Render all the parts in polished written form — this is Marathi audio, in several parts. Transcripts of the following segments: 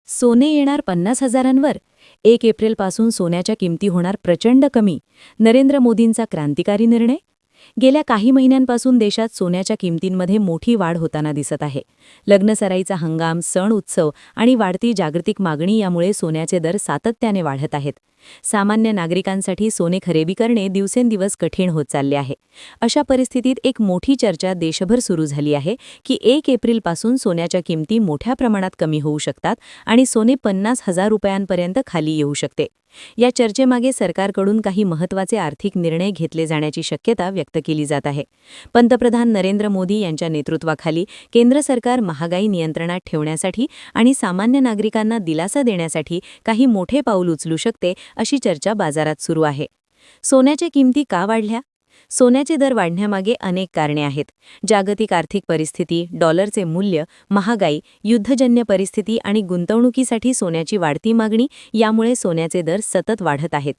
सोने येणार 50,000वर 1 एप्रिलपासून सोन्याच्या किमती होणार प्रचंड कमी. नरेंद्र मोदींचा क्रांतिकारी निर्णय. गेल्या काही महिन्यांपासून देशात सोन्याच्या किमतींमध्ये मोठी वाढ होताना दिसत आहे. लग्नसराईचा हंगाम, सण उत्सव आणि वाढती जागतिक मागणी यामुळे सोन्याचे दर सातत्याने वाढत आहेत. सामान्य नागरिकांसाठी सोने खरेदी करणे दिवसेंदिवस कठीण होत चालले आहे. अशा परिस्थितीत एक मोठी चर्चा देशभर सुरू झाली आहे की 1 एप्रिलपासून सोन्याच्या किमती मोठ्या प्रमाणात कमी होऊ शकतात आणि सोने 50,000 रुपयांपर्यंत खाली येऊ शकते. या चर्चेमागे सरकारकडून काही महत्त्वाचे आर्थिक निर्णय घेतले जाण्याची शक्यता व्यक्त केली जात आहे. पंतप्रधान नरेंद्र मोदी यांच्या नेतृत्वाखाली केंद्र सरकार महागाई नियंत्रणात ठेवण्यासाठी आणि सामान्य नागरिकांना दिलासा देण्यासाठी काही मोठे पाऊल उचलू शकते, अशी चर्चा बाजारात सुरू आहे. सोन्याच्या किमती का वाढल्या? सोन्याचे दर वाढण्यामागे अनेक कारणे आहेत. जागतिक आर्थिक परिस्थिती, डॉलरचे मूल्य, महागाई, युद्धजन्य परिस्थिती आणि गुंतवणुकीसाठी सोन्याची वाढती मागणी यामुळे सोन्याचे दर सतत वाढत आहेत.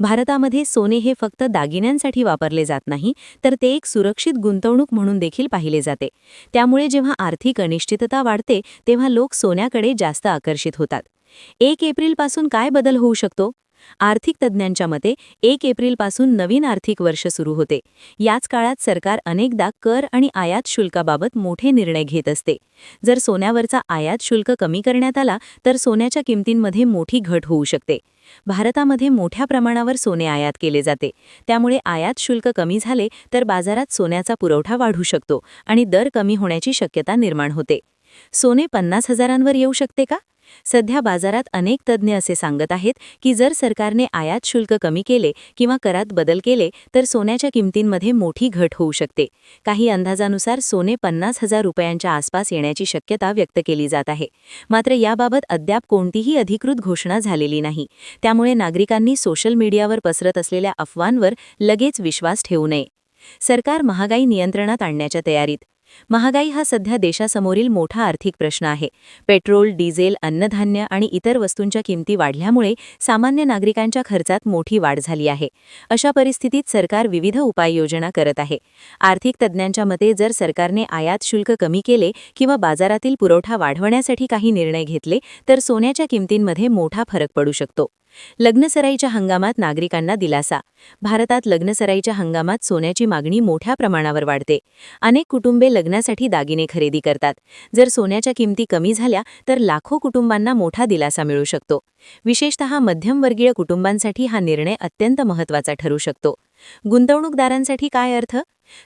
भारतामध्ये सोने हे फक्त दागिन्यांसाठी वापरले जात नाही, तर ते एक सुरक्षित गुंतवणूक म्हणून देखील पाहिले जाते. त्यामुळे जेव्हा आर्थिक अनिश्चितता वाढते, तेव्हा लोक सोन्याकडे जास्त आकर्षित होतात. 1 एप्रिलपासून काय बदल होऊ शकतो? आर्थिक तज्ज्ञांच्या मते 1 एप्रिलपासून नवीन आर्थिक वर्ष सुरू होते. याच काळात सरकार अनेकदा कर आणि आयात शुल्काबाबत मोठे निर्णय घेत असते. जर सोन्यावरचा आयात शुल्क कमी करण्यात आला तर सोन्याच्या किमतींमध्ये मोठी घट होऊ शकते. भारतामध्ये मोठ्या प्रमाणावर सोने आयात केले जाते. त्यामुळे आयात शुल्क कमी झाले तर बाजारात सोन्याचा पुरवठा वाढू शकतो आणि दर कमी होण्याची शक्यता निर्माण होते. सोने 50,000वर येऊ शकते का? सध्या बाजारात अनेक तज्ज्ञ असे सांगत आहेत की जर सरकारने आयात शुल्क कमी केले किंवा करात बदल केले तर सोन्याच्या किमतींमध्ये मोठी घट होऊ शकते. काही अंदाजानुसार सोने 50,000 रुपयांच्या आसपास येण्याची शक्यता व्यक्त केली जात आहे. मात्र याबाबत अद्याप कोणतीही अधिकृत घोषणा झालेली नाही. त्यामुळे नागरिकांनी सोशल मीडियावर पसरत असलेल्या अफवांवर लगेच विश्वास ठेवू नये. सरकार महागाई नियंत्रणात आणण्याच्या तयारीत. महागाई हा सध्या देशासमोरील मोठा आर्थिक प्रश्न आहे. पेट्रोल, डिझेल, अन्नधान्य आणि इतर वस्तूंच्या किमती वाढल्यामुळे सामान्य नागरिकांच्या खर्चात मोठी वाढ झाली आहे. अशा परिस्थितीत सरकार विविध उपाययोजना करत आहे. आर्थिक तज्ज्ञांच्या मते जर सरकारने आयात शुल्क कमी केले किंवा बाजारातील पुरवठा वाढवण्यासाठी काही निर्णय घेतले तर सोन्याच्या किमतींमध्ये मोठा फरक पडू शकतो. लग्नसराईच्या हंगामात नागरिकांना दिलासा. भारतात लग्नसराईच्या हंगामात सोन्याची मागणी मोठ्या प्रमाणावर वाढते. अनेक कुटुंबे लग्नासाठी दागिने खरेदी करतात. जर सोन्याच्या किमती कमी झाल्या तर लाखो कुटुंबांना मोठा दिलासा मिळू शकतो. विशेषतः मध्यमवर्गीय कुटुंबांसाठी हा निर्णय अत्यंत महत्त्वाचा ठरू शकतो. गुंतवणूकदारांसाठी काय अर्थ?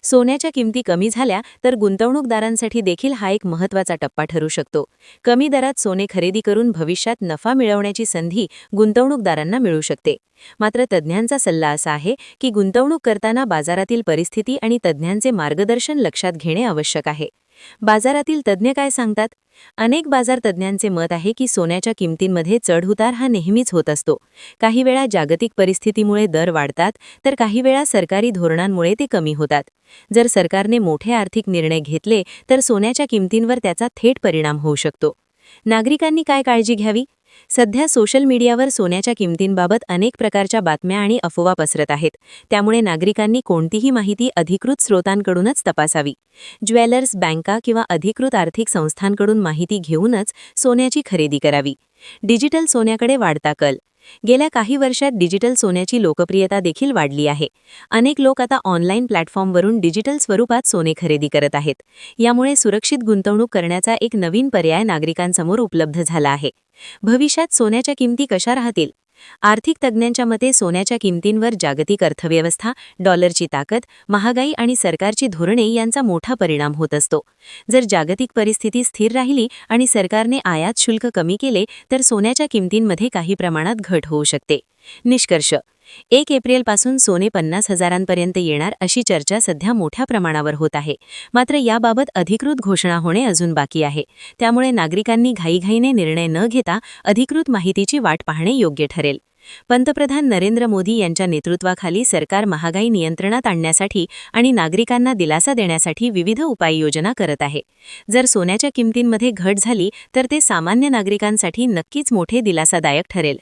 सोन्याच्या किमती कमी झाल्या तर गुंतवणूकदारांसाठी देखील हा एक महत्त्वाचा टप्पा ठरू शकतो. कमी दरात सोने खरेदी करून भविष्यात नफा मिळवण्याची संधी गुंतवणूकदारांना मिळू शकते. मात्र तज्ज्ञांचा सल्ला असा आहे की गुंतवणूक करताना बाजारातील परिस्थिती आणि तज्ज्ञांचे मार्गदर्शन लक्षात घेणे आवश्यक आहे. बाजारातील तज्ज्ञ काय सांगतात? अनेक बाजार तज्ज्ञांचे मत आहे की सोन्याच्या किमतींमध्ये चढउतार हा नेहमीच होत असतो. काही वेळा जागतिक परिस्थितीमुळे दर वाढतात तर काही वेळा सरकारी धोरणांमुळे ते कमी होतात. जर सरकारने मोठे आर्थिक निर्णय घेतले तर सोन्याच्या किमतींवर त्याचा थेट परिणाम होऊ शकतो. नागरिकांनी काय काळजी घ्यावी? सध्या सोशल मीडियावर सोन्याच्या किमतींबाबत अनेक प्रकारच्या बातम्या आणि अफवा पसरत आहेत. त्यामुळे नागरिकांनी कोणतीही माहिती अधिकृत स्रोतांकडूनच तपासावी. ज्वेलर्स, बँका किंवा अधिकृत आर्थिक संस्थांकडून माहिती घेऊनच सोन्याची खरेदी करावी. डिजिटल सोन्याकडे वाढता कल. गेल्या काही वर्षात डिजिटल सोन्याची लोकप्रियता देखील वाढली आहे. अनेक लोक आता ऑनलाईन प्लॅटफॉर्मवरून डिजिटल स्वरूपात सोने खरेदी करत आहेत. यामुळे सुरक्षित गुंतवणूक करण्याचा एक नवीन पर्याय नागरिकांसमोर उपलब्ध झाला आहे. भविष्यात सोन्याच्या किमती कशा राहतील? आर्थिक तज्ज्ञांच्या मते सोन्याच्या किमतींवर जागतिक अर्थव्यवस्था, डॉलरची ताकद, महागाई आणि सरकारची धोरणे यांचा मोठा परिणाम होत असतो. जर जागतिक परिस्थिती स्थिर राहिली आणि सरकारने आयात शुल्क कमी केले तर सोन्याच्या किमतींमध्ये काही प्रमाणात घट होऊ शकते. निष्कर्ष: 1 एप्रिलपासून सोने 50,000पर्यंत येणार अशी चर्चा सध्या मोठ्या प्रमाणावर होत आहे. मात्र याबाबत अधिकृत घोषणा होणे अजून बाकी आहे. त्यामुळे नागरिकांनी घाईघाईने निर्णय न घेता अधिकृत माहितीची वाट पाहणे योग्य ठरेल. पंतप्रधान नरेंद्र मोदी यांच्या नेतृत्वाखाली सरकार महागाई नियंत्रणात आणण्यासाठी आणि नागरिकांना दिलासा देण्यासाठी विविध उपाययोजना करत आहे. जर सोन्याच्या किमतींमध्ये घट झाली तर ते सामान्य नागरिकांसाठी नक्कीच मोठे दिलासादायक ठरेल.